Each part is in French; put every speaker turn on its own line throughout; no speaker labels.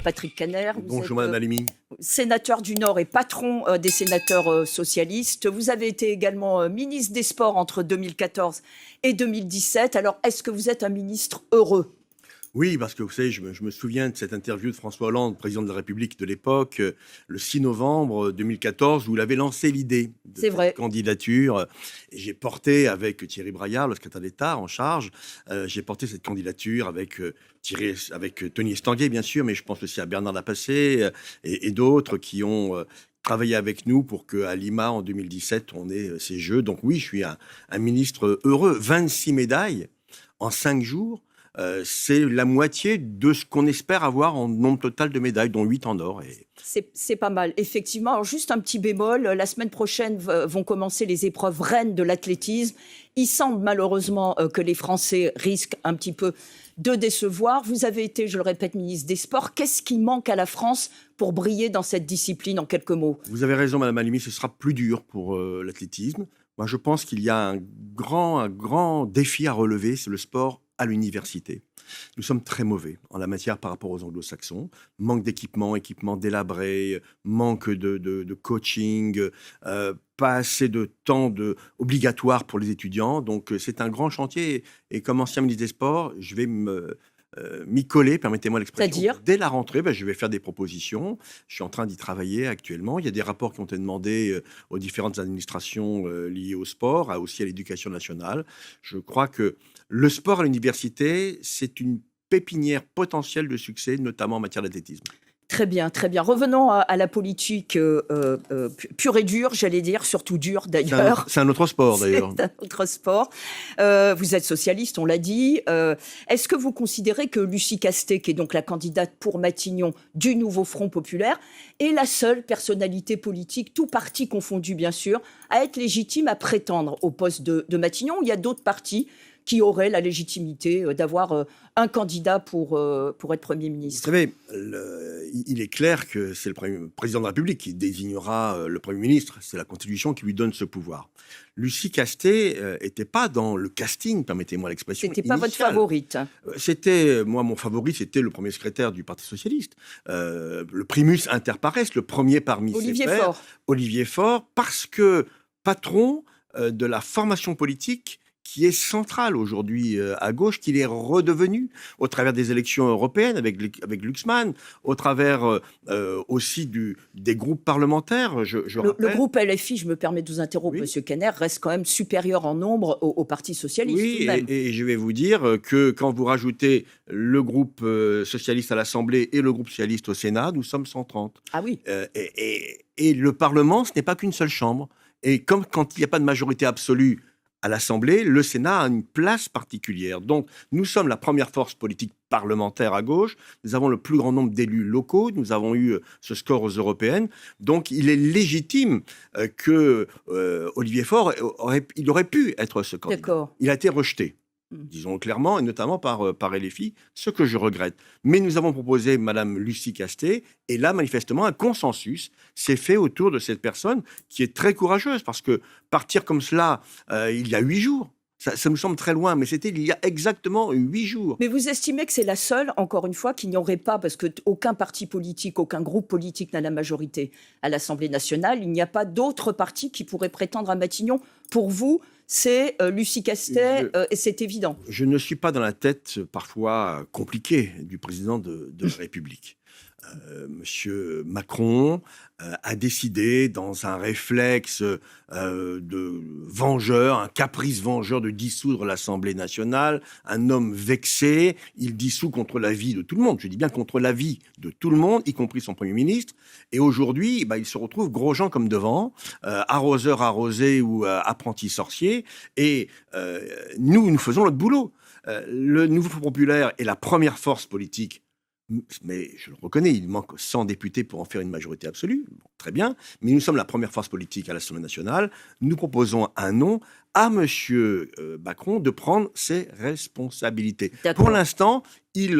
Patrick Kanner.
Bonjour Madame Halimi.
Sénateur du Nord et patron des sénateurs socialistes. Vous avez été également ministre des Sports entre 2014 et 2017. Alors, est-ce que vous êtes un ministre heureux ?
Oui, parce que vous savez, je me souviens de cette interview de François Hollande, président de la République de l'époque, le 6 novembre 2014, où il avait lancé l'idée de cette candidature. Et j'ai porté avec Thierry Braillard, le secrétaire d'État en charge, j'ai porté cette candidature avec Tony Estanguet, bien sûr, mais je pense aussi à Bernard Lapassé et d'autres qui ont travaillé avec nous pour qu'à Lima, en 2017, on ait ces Jeux. Donc oui, je suis un ministre heureux. 26 médailles en 5 jours. C'est la moitié de ce qu'on espère avoir en nombre total de médailles, dont 8 en or.
C'est pas mal, effectivement. Alors, juste un petit bémol, la semaine prochaine vont commencer les épreuves reines de l'athlétisme. Il semble malheureusement que les Français risquent un petit peu de décevoir. Vous avez été, je le répète, ministre des Sports. Qu'est-ce qui manque à la France pour briller dans cette discipline, en quelques mots ?
Vous avez raison, Madame Halimi, ce sera plus dur pour l'athlétisme. Moi, je pense qu'il y a un grand défi à relever, c'est le sport à l'université. Nous sommes très mauvais en la matière par rapport aux anglo-saxons. Manque d'équipement, équipement délabré, manque de coaching, pas assez de temps obligatoire pour les étudiants. Donc c'est un grand chantier. Et comme ancien ministre des Sports, je vais m'y coller, permettez-moi l'expression.
C'est-à-dire ?
Dès la rentrée, je vais faire des propositions. Je suis en train d'y travailler actuellement. Il y a des rapports qui ont été demandés aux différentes administrations liées au sport, aussi à l'éducation nationale. Je crois que le sport à l'université, c'est une pépinière potentielle de succès, notamment en matière d'athlétisme.
Très bien, très bien. Revenons à la politique pure et dure, j'allais dire, surtout dure d'ailleurs.
C'est un autre sport d'ailleurs.
C'est un autre sport. Vous êtes socialiste, on l'a dit. Est-ce que vous considérez que Lucie Castet, qui est donc la candidate pour Matignon du nouveau Front populaire, est la seule personnalité politique, tout parti confondu bien sûr, à être légitime à prétendre au poste de Matignon ? Il y a d'autres partis qui auraient la légitimité d'avoir un candidat pour être Premier ministre.
Vous savez, il est clair que c'est le président de la République qui désignera le Premier ministre. C'est la Constitution qui lui donne ce pouvoir. Lucie Castet n'était pas dans le casting, permettez-moi l'expression.
C'était pas votre favorite.
Mon favori, c'était le premier secrétaire du Parti socialiste, le primus inter pares, le premier parmi ses pairs, Olivier Faure, parce que patron de la formation politique qui est central aujourd'hui à gauche, qu'il est redevenu au travers des élections européennes avec Glucksmann, au travers aussi des groupes parlementaires.
Le groupe LFI, je me permets de vous interrompre, Monsieur Kanner, reste quand même supérieur en nombre au Parti socialiste.
Oui, et je vais vous dire que quand vous rajoutez le groupe socialiste à l'Assemblée et le groupe socialiste au Sénat, nous sommes 130.
Ah oui.
Et le Parlement, ce n'est pas qu'une seule chambre. Et comme quand il n'y a pas de majorité absolue à l'Assemblée, le Sénat a une place particulière. Donc, nous sommes la première force politique parlementaire à gauche. Nous avons le plus grand nombre d'élus locaux. Nous avons eu ce score aux européennes. Donc, il est légitime que Olivier Faure il aurait pu être ce candidat.
D'accord.
Il a été rejeté, disons clairement, et notamment par LFI, ce que je regrette. Mais nous avons proposé Madame Lucie Castet, et là, manifestement, un consensus s'est fait autour de cette personne qui est très courageuse, parce que partir comme cela, il y a 8 jours, ça nous semble très loin, mais c'était il y a exactement 8 jours.
Mais vous estimez que c'est la seule, encore une fois, qu'il n'y aurait pas, parce qu'aucun parti politique, aucun groupe politique n'a la majorité à l'Assemblée nationale, il n'y a pas d'autres partis qui pourraient prétendre à Matignon. Pour vous, c'est Lucie Castet, et c'est évident.
Je ne suis pas dans la tête, parfois compliquée, du président de la République. Monsieur Macron a décidé, dans un réflexe de vengeur, un caprice vengeur, de dissoudre l'Assemblée nationale. Un homme vexé, il dissout contre l'avis de tout le monde. Je dis bien contre l'avis de tout le monde, y compris son Premier ministre. Et aujourd'hui, il se retrouve gros gens comme devant, arroseur arrosé ou apprenti sorcier. Et nous faisons notre boulot. Le Nouveau Front populaire est la première force politique. Mais je le reconnais, il manque 100 députés pour en faire une majorité absolue. Bon, très bien. Mais nous sommes la première force politique à l'Assemblée nationale. Nous proposons un nom à M. Macron de prendre ses responsabilités.
D'accord.
Pour l'instant, il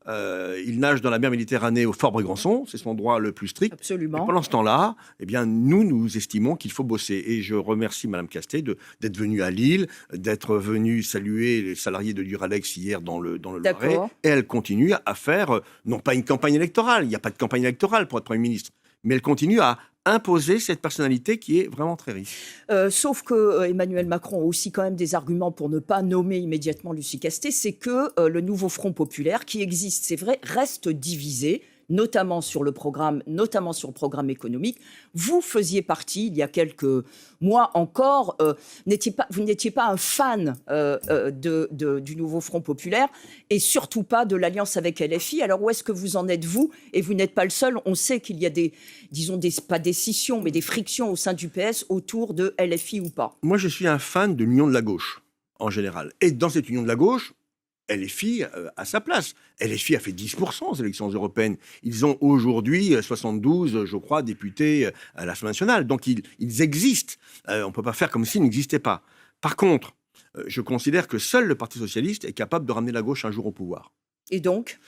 nage dans la mer Méditerranée au Fort Brégançon, c'est son droit le plus strict. Et
Absolument.
pendant ce temps-là, eh bien, nous estimons qu'il faut bosser. Et je remercie Mme Castet d'être venue à Lille, d'être venue saluer les salariés de Duralex hier dans le Loiret.
D'accord.
Et elle continue à faire, non pas une campagne électorale, il n'y a pas de campagne électorale pour être Premier ministre, mais elle continue à imposer cette personnalité qui est vraiment très riche.
Sauf que Emmanuel Macron a aussi quand même des arguments pour ne pas nommer immédiatement Lucie Castet, c'est que le nouveau Front populaire, qui existe, c'est vrai, reste divisé, notamment sur le programme économique. Vous faisiez partie, il y a quelques mois encore, vous n'étiez pas un fan du nouveau Front populaire et surtout pas de l'alliance avec LFI. Alors où est-ce que vous en êtes, vous? Et vous n'êtes pas le seul. On sait qu'il y a pas des scissions, mais des frictions au sein du PS autour de LFI ou pas.
Moi, je suis un fan de l'union de la gauche, en général. Et dans cette union de la gauche, LFI a sa place. LFI a fait 10% aux élections européennes. Ils ont aujourd'hui 72, je crois, députés à l'Assemblée nationale. Donc, ils existent. On ne peut pas faire comme s'ils n'existaient pas. Par contre, je considère que seul le Parti socialiste est capable de ramener la gauche un jour au pouvoir.
Et donc,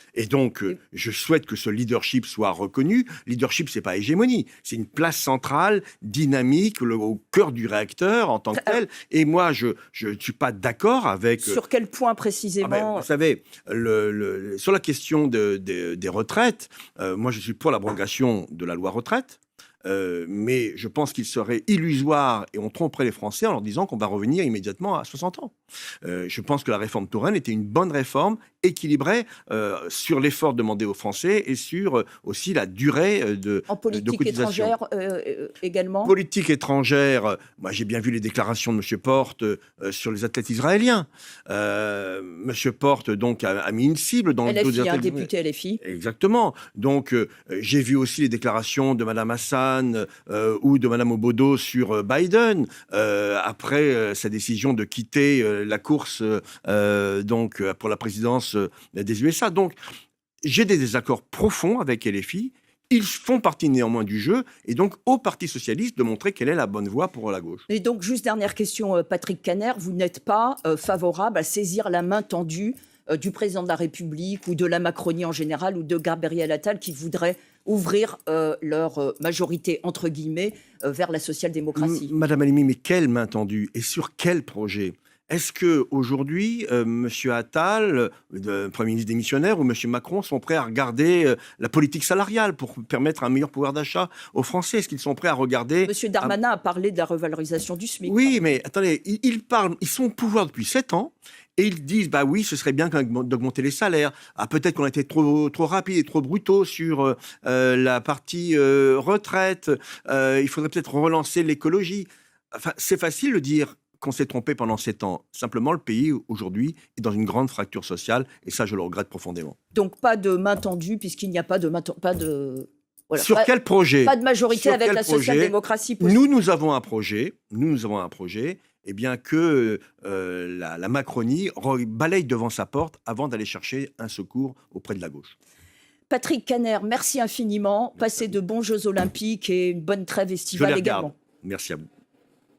je souhaite que ce leadership soit reconnu. Leadership, c'est pas hégémonie. C'est une place centrale, dynamique, au cœur du réacteur en tant que tel. Et moi, je ne suis pas d'accord avec...
Sur quel point précisément?
Vous savez, sur la question des retraites, moi, je suis pour l'abrogation de la loi retraite. Mais je pense qu'il serait illusoire et on tromperait les Français en leur disant qu'on va revenir immédiatement à 60 ans. Je pense que la réforme Touraine était une bonne réforme, équilibrée sur l'effort demandé aux Français et sur aussi la durée de
politique
cotisation.
Étrangère également.
Politique étrangère, moi j'ai bien vu les déclarations de M. Porte sur les athlètes israéliens. M. Porte donc a mis une cible dans le dos des
LFI, un
athlètes.
député LFI.
Exactement. Donc j'ai vu aussi les déclarations de Mme Hassan ou de Mme Obodo sur Biden après sa décision de quitter la course donc pour la présidence des USA. Donc j'ai des désaccords profonds avec LFI. Ils font partie néanmoins du jeu et donc au Parti socialiste de montrer quelle est la bonne voie pour la gauche.
Et donc, juste dernière question, Patrick Kanner, vous n'êtes pas favorable à saisir la main tendue du président de la République ou de la Macronie en général ou de Gabriel Attal qui voudraient ouvrir leur majorité, entre guillemets, vers la social-démocratie?
Madame Halimi, mais quelle main tendue et sur quel projet? Est-ce qu'aujourd'hui, M. Attal, Premier ministre démissionnaire, ou M. Macron sont prêts à regarder la politique salariale pour permettre un meilleur pouvoir d'achat aux Français? Est-ce qu'ils sont prêts à regarder...
M. Darmanin a parlé de la revalorisation du SMIC.
Oui, mais attendez, ils sont au pouvoir depuis 7 ans. Et ils disent, bah oui, ce serait bien d'augmenter les salaires. Ah, peut-être qu'on a été trop rapide et trop brutaux sur la partie retraite. Il faudrait peut-être relancer l'écologie. Enfin, c'est facile de dire qu'on s'est trompé pendant 7 ans. Simplement, le pays, aujourd'hui, est dans une grande fracture sociale. Et ça, je le regrette profondément.
Donc, pas de main tendue, puisqu'il n'y a pas de... Voilà,
sur quel projet?
Pas de majorité avec la social-démocratie possible.
Nous avons un projet. Eh bien que la Macronie balaye devant sa porte avant d'aller chercher un secours auprès de la gauche.
Patrick Kanner, merci infiniment. Passez de bons Jeux Olympiques et une bonne trêve estivale également.
Merci à vous.